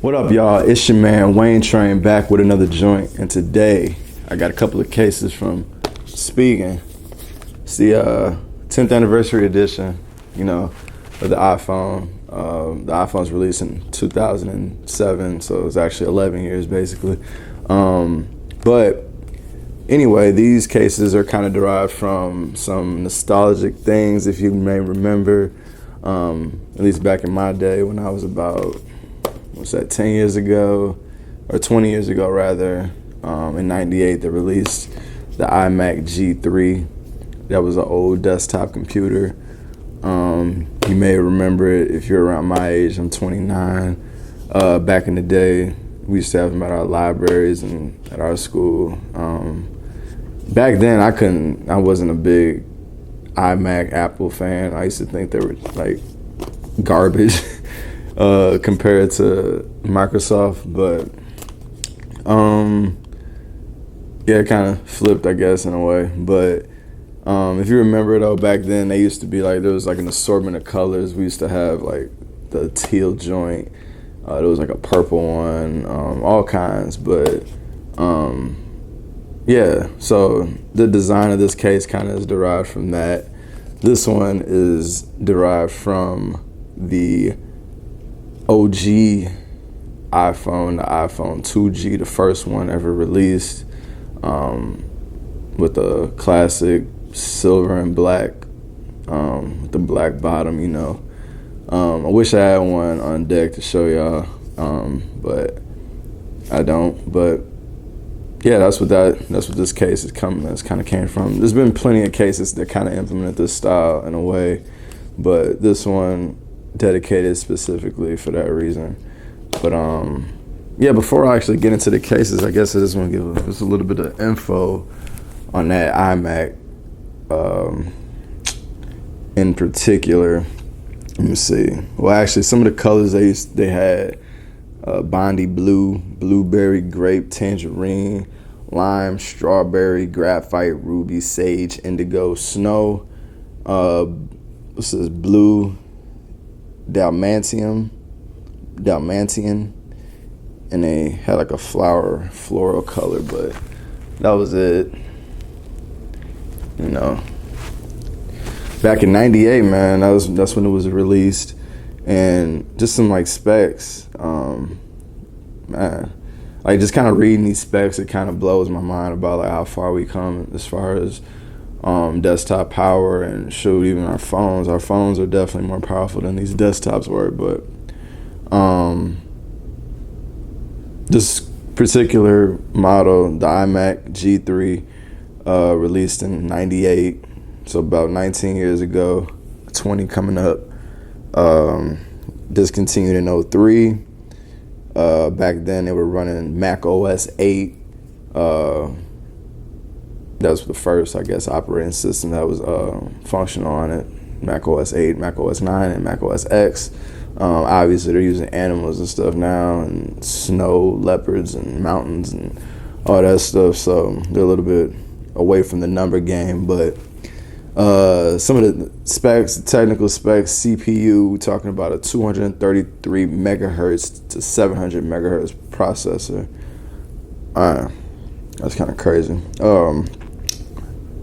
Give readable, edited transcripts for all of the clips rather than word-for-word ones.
What up, y'all? It's your man Wayne Train back with another joint, and today I got a couple of cases from Spigen. It's the 10th anniversary edition, of the iPhone. The iPhone's released in 2007, so it's actually 11 years basically. But anyway, these cases are kind of derived from some nostalgic things, if you may remember. At least back in my day when I was about 10 years ago, or 20 years ago rather, in 98 they released the iMac G3. That was an old desktop computer. You may remember it if you're around my age. I'm 29. Back in the day, we used to have them at our libraries and at our school. Back then I wasn't a big iMac Apple fan. I used to think they were like garbage compared to Microsoft, but yeah, it kind of flipped, I guess, in a way. But if you remember though, back then they used to be like, there was like an assortment of colors. We used to have like the teal joint, there was like a purple one, all kinds. But yeah, so the design of this case kind of is derived from that. This one is derived from the OG iPhone, the iPhone 2G, the first one ever released, with the classic silver and black, with the black bottom, I wish I had one on deck to show y'all, but I don't. But yeah, that's what this case is kind of came from. There's been plenty of cases that kind of implement this style in a way, but this one dedicated specifically for that reason. But yeah, before I actually get into the cases, I guess I just want to give just a little bit of info on that iMac in particular. Let me see. Well, actually, some of the colors they had: Bondi blue, blueberry, grape, tangerine, lime, strawberry, graphite, ruby, sage, indigo, snow. This is blue, dalmatian, and they had like a floral color, but that was it. Back in '98, man, that's when it was released, and just some like specs, man, like just kind of reading these specs, it kind of blows my mind about like how far we come as far as desktop power, and shoot, even our phones are definitely more powerful than these desktops were. But this particular model, the iMac G3, released in '98, so about 19 years ago, 20 coming up. Discontinued in '03. Back then they were running Mac OS 8. That was the first, I guess, operating system that was functional on it. Mac OS 8, Mac OS 9, and Mac OS X. Obviously they're using animals and stuff now, and snow, leopards, and mountains, and all that stuff, so they're a little bit away from the number game. But some of the specs, technical specs, CPU, we're talking about a 233 megahertz to 700 megahertz processor. That's kind of crazy.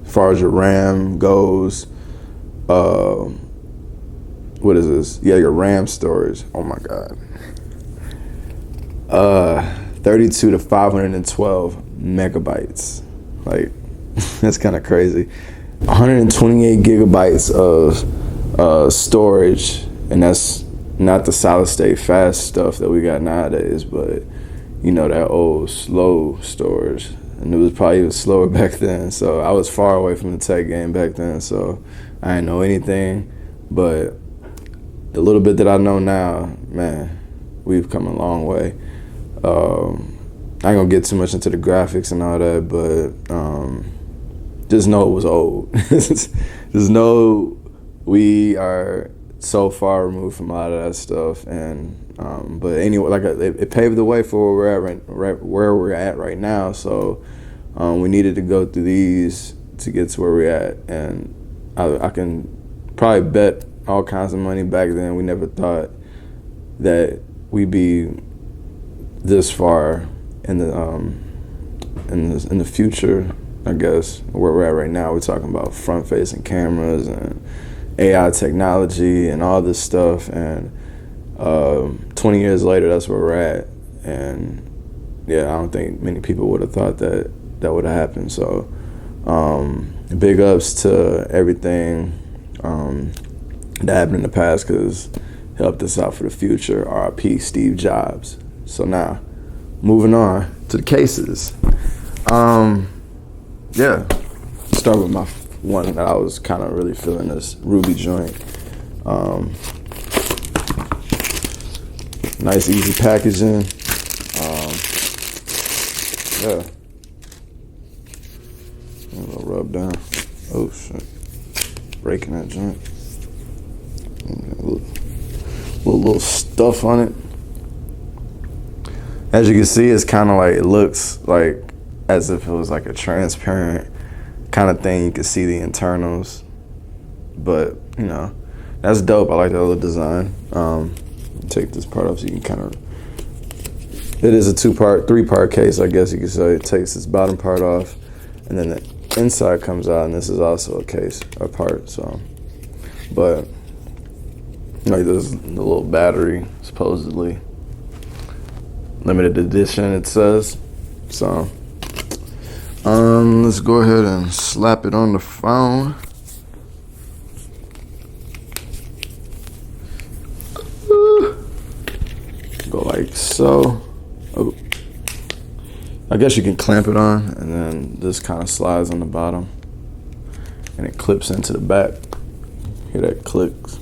As far as your RAM goes, what is this? Yeah, your RAM storage. Oh my God. 32 to 512 megabytes. Like, that's kind of crazy. 128 gigabytes of storage, and that's not the solid state fast stuff that we got nowadays, but that old slow storage, and it was probably even slower back then. So I was far away from the tech game back then, so I didn't know anything. But the little bit that I know now, man, we've come a long way. I ain't gonna get too much into the graphics and all that, but just know it was old. Just know we are so far removed from a lot of that stuff, and but anyway, like it paved the way for where we're at right now. So we needed to go through these to get to where we're at, and I can probably bet all kinds of money back then we never thought that we'd be this far in the in the future, I guess, where we're at right now, we're talking about front-facing cameras and AI technology and all this stuff. And 20 years later, that's where we're at. And yeah, I don't think many people would have thought that that would have happened. So big ups to everything that happened in the past, because helped us out for the future. RIP Steve Jobs. So now, moving on to the cases. Yeah, start with my one that I was kind of really feeling, this Ruby joint. Nice, easy packaging. Yeah. A little rub down. Oh shit. Breaking that joint. A little stuff on it. As you can see, it's kind of like, it looks like as if it was like a transparent kind of thing. You can see the internals, but you know, that's dope. I like that little design. Take this part off so you can kind of, it is a three-part case, I guess you could say. It takes this bottom part off, and then the inside comes out, and this is also a part. So, but like, this is the little battery, supposedly limited edition, it says. So let's go ahead and slap it on the phone. Go like so. Oh, I guess you can clamp it on, and then this kind of slides on the bottom, and it clips into the back. Hear that clicks.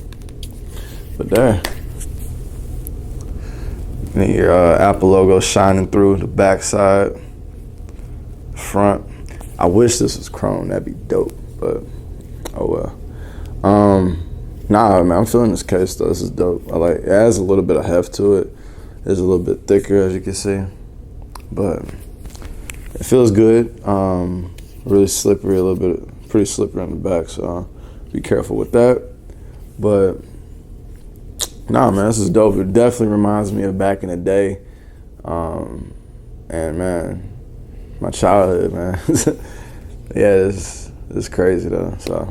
But there. And then your Apple logo shining through the back side, front. I wish this was chrome. That'd be dope. But oh well. Nah, man, I'm feeling this case though. This is dope. I like it. Has a little bit of heft to it. It's a little bit thicker, as you can see, but it feels good. Really slippery, a little bit, pretty slippery on the back, so be careful with that. But nah, man, this is dope. It definitely reminds me of back in the day, and man, my childhood, man. Yeah, it's crazy though. So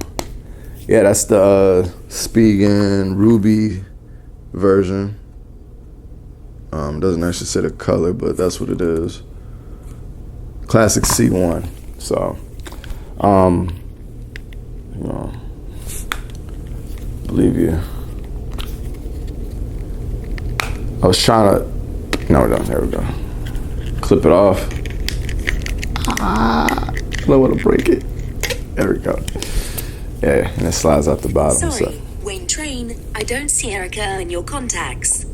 yeah, that's the Spigen Ruby version. Doesn't actually say the color, but that's what it is. Classic C1. So, you know, believe you. I was trying to, no, there we go. Clip it off. I don't want to break it. There we go. Yeah, and it slides out the bottom. Sorry, so. Wayne Train, I don't see Erica in your contacts.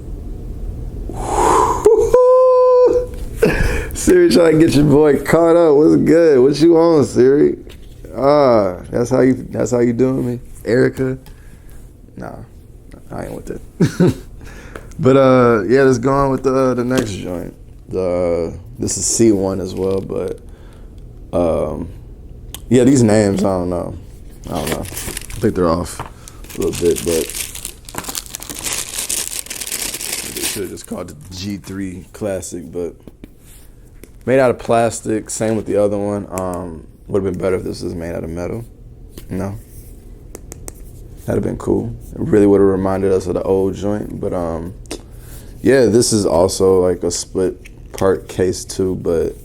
Siri trying to get your boy caught up. What's good? What you on, Siri? That's how you doing me, Erica? Nah, I ain't with it. But yeah, let's go on with the next joint. This is C1 as well, but yeah, these names I don't know. I think they're off a little bit, but they should have just called it the G3 Classic, but made out of plastic. Same with the other one. Would have been better if this was made out of metal. No, that'd have been cool. It really would have reminded us of the old joint. But yeah, this is also like a split part case too, but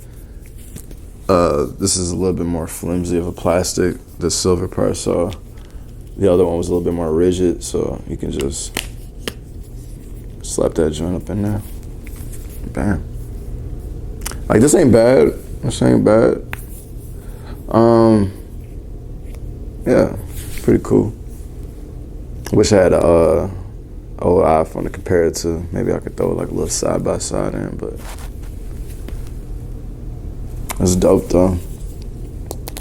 this is a little bit more flimsy of a plastic, the silver part. So the other one was a little bit more rigid, so you can just slap that joint up in there. Bam. Like, this ain't bad. This ain't bad. Yeah, pretty cool. Wish I had a old iPhone to compare it to. Maybe I could throw like a little side by side in, but it's dope though.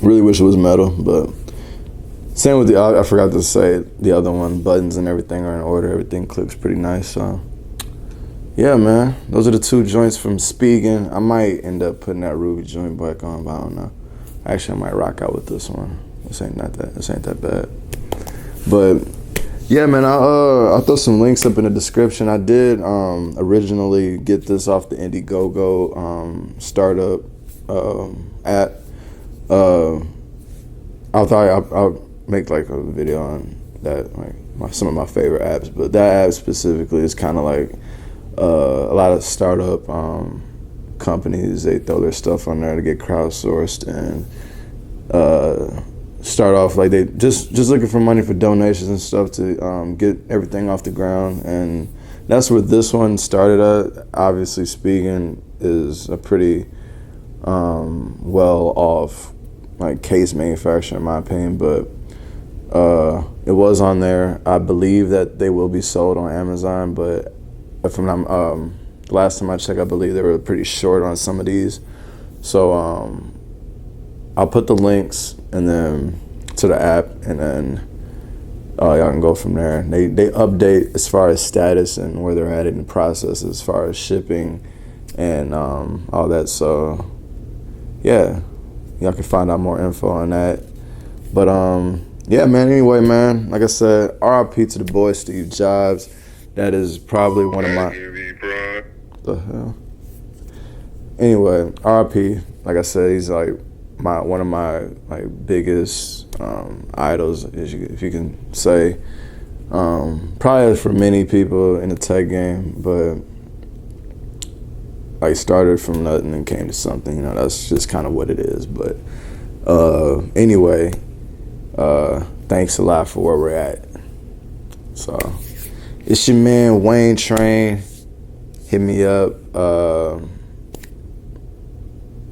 Really wish it was metal, but same with I forgot to say the other one. Buttons and everything are in order. Everything clicks pretty nice. So yeah, man, those are the two joints from Spigen. I might end up putting that Ruby joint back on, but I don't know. Actually, I might rock out with this one. This ain't that bad. But Yeah, man. I'll throw some links up in the description. I did originally get this off the Indiegogo startup app. I'll make like a video on that, like some of my favorite apps. But that app specifically is kind of like a lot of startup companies. They throw their stuff on there to get crowdsourced and start off like they just looking for money for donations and stuff to get everything off the ground. And that's where this one started at. Obviously, Spigen is a pretty well off like case manufacturer in my opinion, but it was on there. I believe that they will be sold on Amazon, but if I'm not, last time I checked, I believe they were pretty short on some of these. So I'll put the links and then to the app, and then y'all can go from there. They update as far as status and where they're at in the process as far as shipping and all that. So yeah, y'all can find out more info on that. But yeah, man. Anyway, man. Like I said, R.I.P. to the boy Steve Jobs. That is probably one of my. The hell. Anyway, R.I.P. Like I said, he's like one of my like biggest idols, if you can say. Probably for many people in the tech game, but like started from nothing and came to something. You know, that's just kind of what it is. But anyway, thanks a lot for where we're at. So it's your man Wayne Train. Hit me up,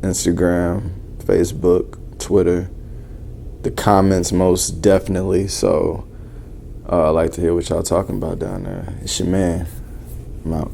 Instagram, Facebook, Twitter, the comments most definitely. So I'd like to hear what y'all talking about down there. It's your man. I'm out.